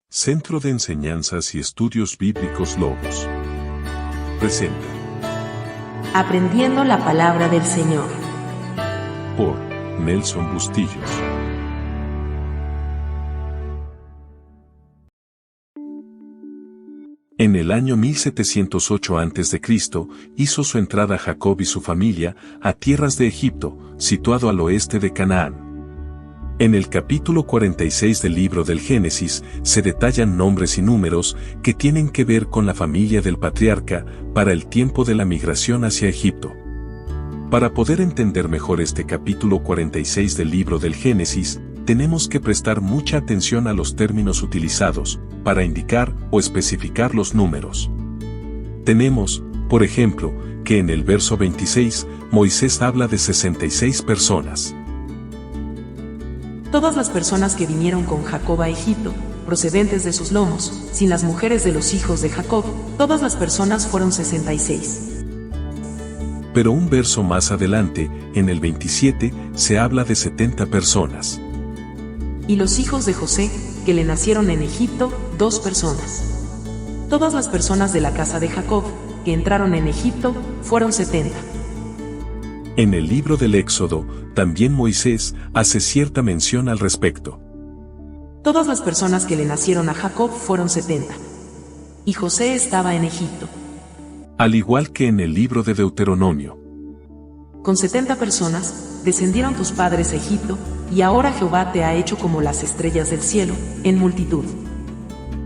Centro de Enseñanzas y Estudios Bíblicos Logos presenta Aprendiendo la Palabra del Señor por Nelson Bustillos. En el año 1708 a.C., hizo su entrada Jacob y su familia a tierras de Egipto, situado al oeste de Canaán. En el capítulo 46 del libro del Génesis se detallan nombres y números que tienen que ver con la familia del patriarca para el tiempo de la migración hacia Egipto. Para poder entender mejor este capítulo 46 del libro del Génesis, tenemos que prestar mucha atención a los términos utilizados para indicar o especificar los números. Tenemos, por ejemplo, que en el verso 26, Moisés habla de 66 personas. Todas las personas que vinieron con Jacob a Egipto, procedentes de sus lomos, sin las mujeres de los hijos de Jacob, todas las personas fueron 66. Pero un verso más adelante, en el 27, se habla de 70 personas. Y los hijos de José, que le nacieron en Egipto, 2 personas. Todas las personas de la casa de Jacob, que entraron en Egipto, fueron 70. En el libro del Éxodo, también Moisés hace cierta mención al respecto. Todas las personas que le nacieron a Jacob fueron 70. Y José estaba en Egipto. Al igual que en el libro de Deuteronomio. Con 70 personas, descendieron tus padres a Egipto, y ahora Jehová te ha hecho como las estrellas del cielo, en multitud.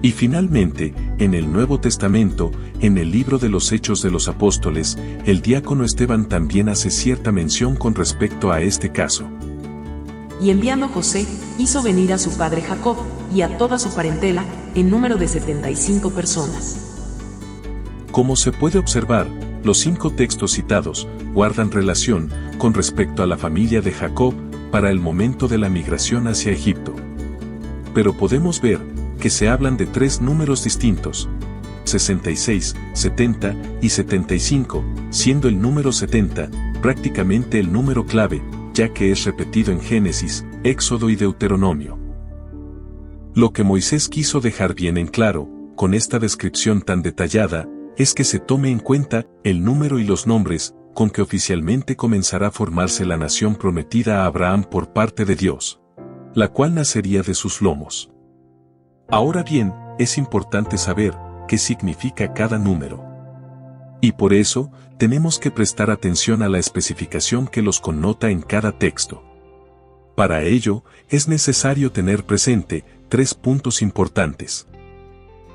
Y finalmente, en el Nuevo Testamento, en el libro de los Hechos de los Apóstoles, el diácono Esteban también hace cierta mención con respecto a este caso. Y enviando José, hizo venir a su padre Jacob, y a toda su parentela, en número de 75 personas. Como se puede observar, los 5 textos citados guardan relación con respecto a la familia de Jacob para el momento de la migración hacia Egipto. Pero podemos ver que se hablan de 3 números distintos: 66, 70 y 75, siendo el número 70 prácticamente el número clave, ya que es repetido en Génesis, Éxodo y Deuteronomio. Lo que Moisés quiso dejar bien en claro, con esta descripción tan detallada, es que se tome en cuenta el número y los nombres con que oficialmente comenzará a formarse la nación prometida a Abraham por parte de Dios, la cual nacería de sus lomos. Ahora bien, es importante saber qué significa cada número. Y por eso, tenemos que prestar atención a la especificación que los connota en cada texto. Para ello, es necesario tener presente 3 puntos importantes.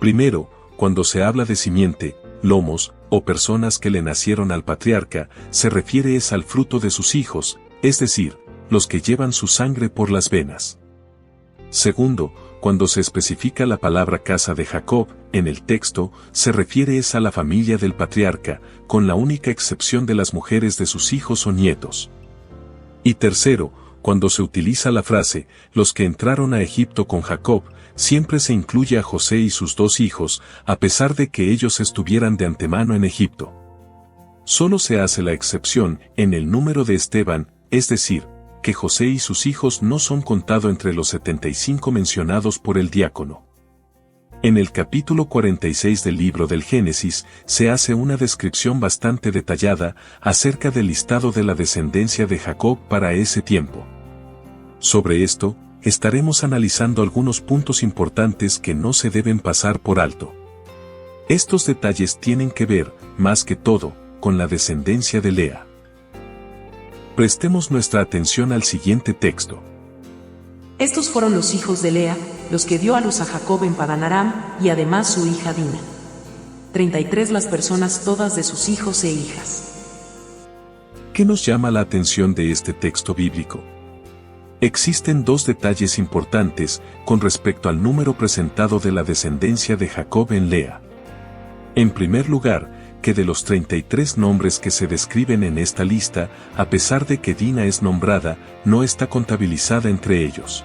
Primero, cuando se habla de simiente, lomos, o personas que le nacieron al patriarca, se refiere al fruto de sus hijos, es decir, los que llevan su sangre por las venas. Segundo, cuando se especifica la palabra casa de Jacob, en el texto, se refiere a la familia del patriarca, con la única excepción de las mujeres de sus hijos o nietos. Y tercero, cuando se utiliza la frase, los que entraron a Egipto con Jacob, siempre se incluye a José y sus 2 hijos, a pesar de que ellos estuvieran de antemano en Egipto. Solo se hace la excepción en el número de Esteban, es decir, que José y sus hijos no son contados entre los 75 mencionados por el diácono. En el capítulo 46 del libro del Génesis se hace una descripción bastante detallada acerca del listado de la descendencia de Jacob para ese tiempo. Sobre esto, estaremos analizando algunos puntos importantes que no se deben pasar por alto. Estos detalles tienen que ver, más que todo, con la descendencia de Lea. Prestemos nuestra atención al siguiente texto. Estos fueron los hijos de Lea, los que dio a luz a Jacob en Padán Aram, y además su hija Dina. 33 las personas todas de sus hijos e hijas. ¿Qué nos llama la atención de este texto bíblico? Existen 2 detalles importantes con respecto al número presentado de la descendencia de Jacob en Lea. En primer lugar, que de los 33 nombres que se describen en esta lista, a pesar de que Dina es nombrada, no está contabilizada entre ellos.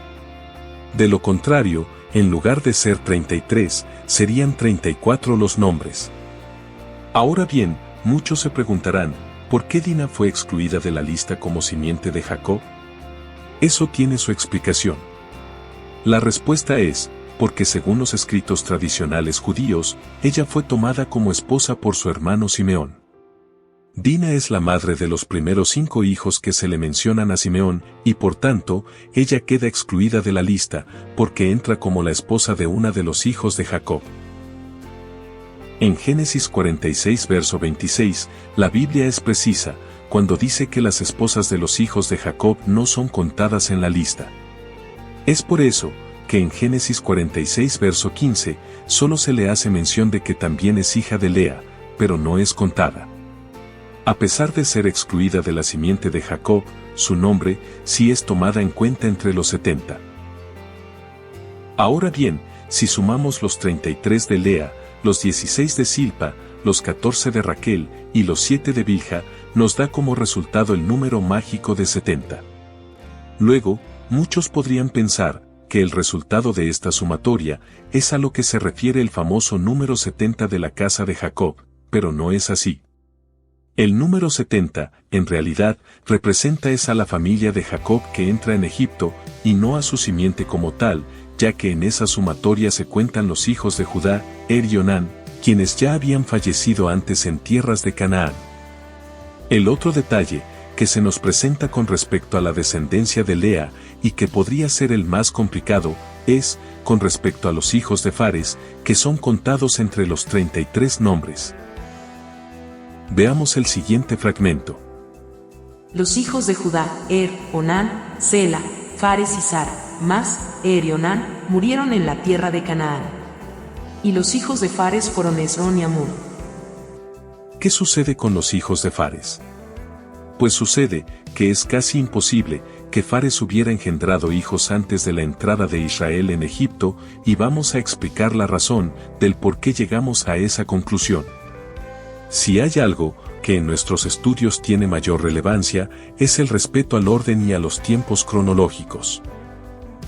De lo contrario, en lugar de ser 33, serían 34 los nombres. Ahora bien, muchos se preguntarán, ¿por qué Dina fue excluida de la lista como simiente de Jacob? Eso tiene su explicación. La respuesta es, porque según los escritos tradicionales judíos, ella fue tomada como esposa por su hermano Simeón. Dina es la madre de los primeros 5 hijos que se le mencionan a Simeón, y por tanto, ella queda excluida de la lista, porque entra como la esposa de una de los hijos de Jacob. En Génesis 46 verso 26, la Biblia es precisa, cuando dice que las esposas de los hijos de Jacob no son contadas en la lista. Es por eso, que en Génesis 46 verso 15, solo se le hace mención de que también es hija de Lea, pero no es contada. A pesar de ser excluida de la simiente de Jacob, su nombre sí es tomada en cuenta entre los 70. Ahora bien, si sumamos los 33 de Lea, los 16 de Silpa, los 14 de Raquel y los 7 de Bilha, nos da como resultado el número mágico de 70. Luego, muchos podrían pensar que el resultado de esta sumatoria es a lo que se refiere el famoso número 70 de la casa de Jacob, pero no es así. El número 70, en realidad, representa a la familia de Jacob que entra en Egipto, y no a su simiente como tal, ya que en esa sumatoria se cuentan los hijos de Judá, y Onán, quienes ya habían fallecido antes en tierras de Canaán. El otro detalle, que se nos presenta con respecto a la descendencia de Lea, y que podría ser el más complicado, es, con respecto a los hijos de Fares, que son contados entre los 33 nombres. Veamos el siguiente fragmento. Los hijos de Judá, Onán, Sela, Fares y Zara, más, y Onán, murieron en la tierra de Canaán. Y los hijos de Fares fueron Hezrón y Hamul. ¿Qué sucede con los hijos de Fares? Pues sucede que es casi imposible que Fares hubiera engendrado hijos antes de la entrada de Israel en Egipto, y vamos a explicar la razón del por qué llegamos a esa conclusión. Si hay algo que en nuestros estudios tiene mayor relevancia, es el respeto al orden y a los tiempos cronológicos.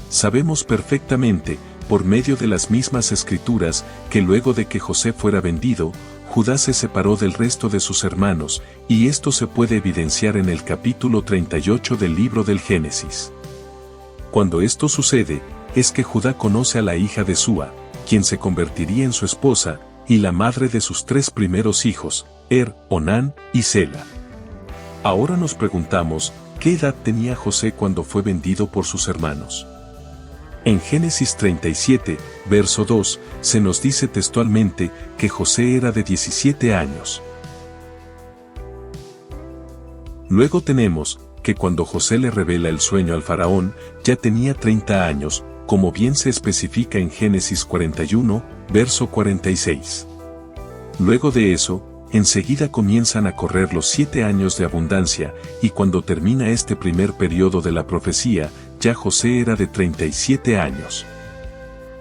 Sabemos perfectamente, por medio de las mismas escrituras, que luego de que José fuera vendido, Judá se separó del resto de sus hermanos, y esto se puede evidenciar en el capítulo 38 del libro del Génesis. Cuando esto sucede, es que Judá conoce a la hija de Súa, quien se convertiría en su esposa, y la madre de sus 3 primeros hijos, Onán y Sela. Ahora nos preguntamos, ¿qué edad tenía José cuando fue vendido por sus hermanos? En Génesis 37, verso 2, se nos dice textualmente que José era de 17 años. Luego tenemos que cuando José le revela el sueño al faraón, ya tenía 30 años, como bien se especifica en Génesis 41, verso 46. Luego de eso, enseguida comienzan a correr los 7 años de abundancia, y cuando termina este primer periodo de la profecía, ya José era de 37 años.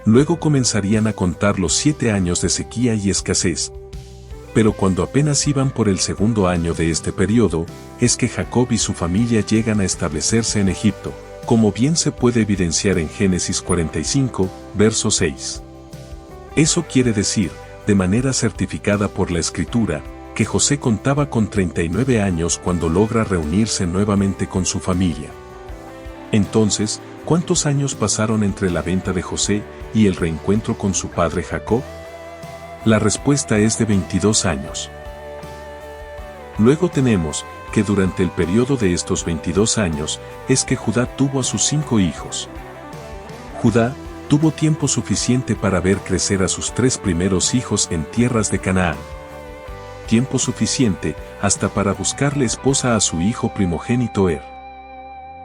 Luego comenzarían a contar los 7 años de sequía y escasez. Pero cuando apenas iban por el segundo año de este periodo, es que Jacob y su familia llegan a establecerse en Egipto, como bien se puede evidenciar en Génesis 45, verso 6. Eso quiere decir, de manera certificada por la Escritura, que José contaba con 39 años cuando logra reunirse nuevamente con su familia. Entonces, ¿cuántos años pasaron entre la venta de José y el reencuentro con su padre Jacob? La respuesta es de 22 años. Luego tenemos que durante el periodo de estos 22 años es que Judá tuvo a sus 5 hijos. Judá tuvo tiempo suficiente para ver crecer a sus 3 primeros hijos en tierras de Canaán. Tiempo suficiente hasta para buscarle esposa a su hijo primogénito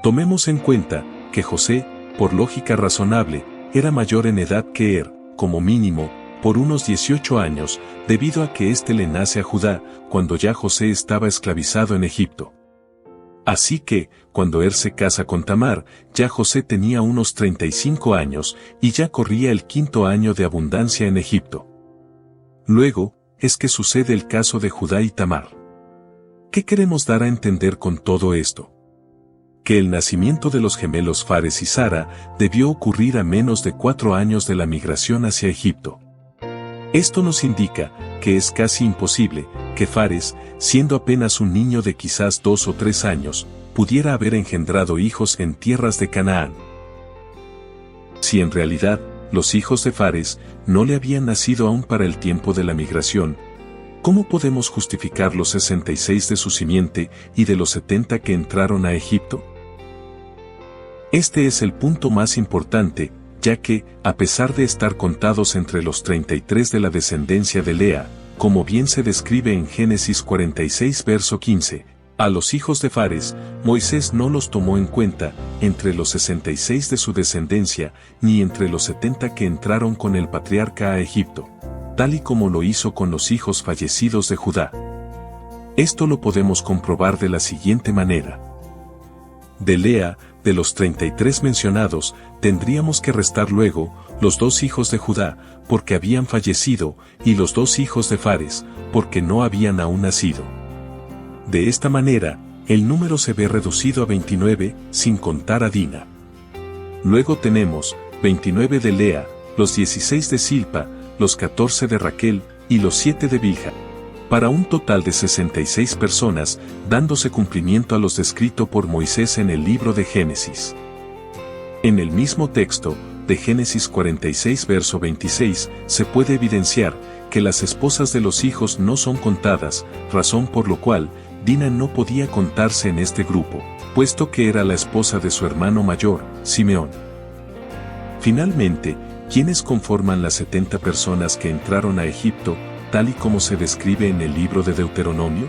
Tomemos en cuenta que José, por lógica razonable, era mayor en edad que como mínimo, por unos 18 años, debido a que éste le nace a Judá, cuando ya José estaba esclavizado en Egipto. Así que, cuando se casa con Tamar, ya José tenía unos 35 años, y ya corría el 5.º año de abundancia en Egipto. Luego, es que sucede el caso de Judá y Tamar. ¿Qué queremos dar a entender con todo esto? Que el nacimiento de los gemelos Fares y Zara debió ocurrir a menos de 4 años de la migración hacia Egipto. Esto nos indica que es casi imposible que Fares, siendo apenas un niño de quizás 2 o 3 años, pudiera haber engendrado hijos en tierras de Canaán. Si en realidad los hijos de Fares, no le habían nacido aún para el tiempo de la migración. ¿Cómo podemos justificar los 66 de su simiente y de los 70 que entraron a Egipto? Este es el punto más importante, ya que, a pesar de estar contados entre los 33 de la descendencia de Lea, como bien se describe en Génesis 46 verso 15, a los hijos de Fares, Moisés no los tomó en cuenta, entre los 66 de su descendencia, ni entre los 70 que entraron con el patriarca a Egipto, tal y como lo hizo con los hijos fallecidos de Judá. Esto lo podemos comprobar de la siguiente manera. De Lea, de los 33 mencionados, tendríamos que restar luego, los 2 hijos de Judá, porque habían fallecido, y los 2 hijos de Fares, porque no habían aún nacido. De esta manera, el número se ve reducido a 29, sin contar a Dina. Luego tenemos, 29 de Lea, los 16 de Silpa, los 14 de Raquel, y los 7 de Bilha, para un total de 66 personas, dándose cumplimiento a lo descrito por Moisés en el libro de Génesis. En el mismo texto, de Génesis 46 verso 26, se puede evidenciar que las esposas de los hijos no son contadas, razón por lo cual, Dina no podía contarse en este grupo, puesto que era la esposa de su hermano mayor, Simeón. Finalmente, ¿quiénes conforman las 70 personas que entraron a Egipto, tal y como se describe en el libro de Deuteronomio?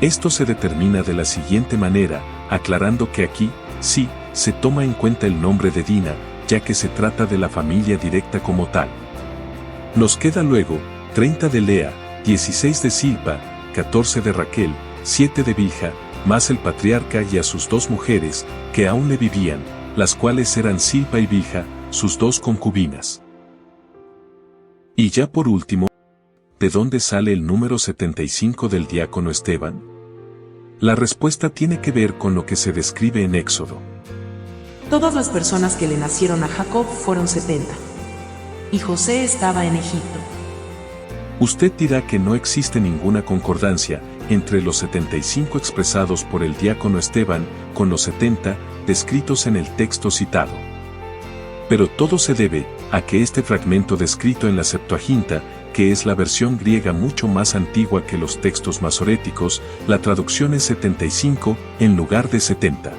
Esto se determina de la siguiente manera, aclarando que aquí, sí, se toma en cuenta el nombre de Dina, ya que se trata de la familia directa como tal. Nos queda luego, 30 de Lea, 16 de Silpa, 14 de Raquel, 7 de Bilha, más el patriarca y a sus 2 mujeres, que aún le vivían, las cuales eran Silpa y Bilha, sus 2 concubinas. Y ya por último, ¿de dónde sale el número 75 del diácono Esteban? La respuesta tiene que ver con lo que se describe en Éxodo. Todas las personas que le nacieron a Jacob fueron 70. Y José estaba en Egipto. Usted dirá que no existe ninguna concordancia entre los 75 expresados por el diácono Esteban con los 70 descritos en el texto citado. Pero todo se debe a que este fragmento descrito en la Septuaginta, que es la versión griega mucho más antigua que los textos masoréticos, la traducción es 75 en lugar de 70.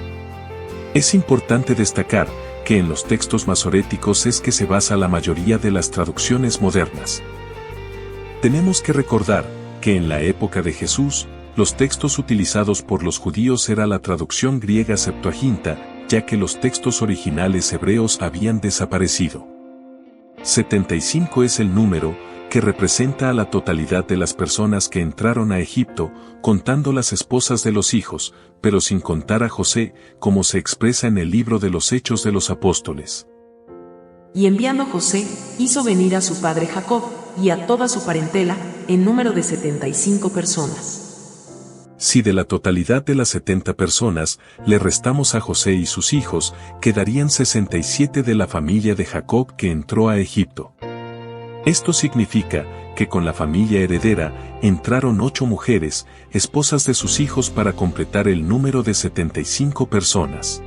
Es importante destacar que en los textos masoréticos es que se basa la mayoría de las traducciones modernas. Tenemos que recordar que en la época de Jesús, los textos utilizados por los judíos era la traducción griega Septuaginta, ya que los textos originales hebreos habían desaparecido. 75 es el número que representa a la totalidad de las personas que entraron a Egipto, contando las esposas de los hijos, pero sin contar a José, como se expresa en el libro de los Hechos de los Apóstoles. Y enviando José, hizo venir a su padre Jacob, y a toda su parentela, en número de 75 personas. Si de la totalidad de las 70 personas, le restamos a José y sus hijos, quedarían 67 de la familia de Jacob que entró a Egipto. Esto significa que con la familia heredera, entraron 8 mujeres, esposas de sus hijos para completar el número de 75 personas.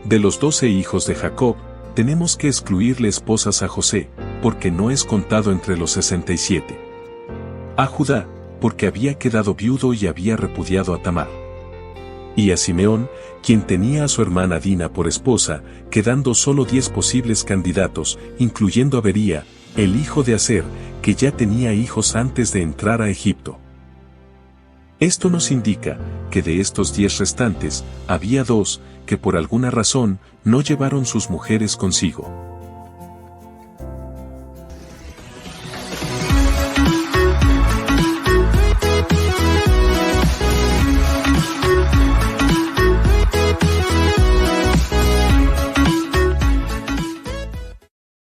De los 12 hijos de Jacob, tenemos que excluirle esposas a José, porque no es contado entre los 67. A Judá, porque había quedado viudo y había repudiado a Tamar. Y a Simeón, quien tenía a su hermana Dina por esposa, quedando solo 10 posibles candidatos, incluyendo a Bería, el hijo de Aser, que ya tenía hijos antes de entrar a Egipto. Esto nos indica que de estos 10 restantes, había 2, que por alguna razón, no llevaron sus mujeres consigo.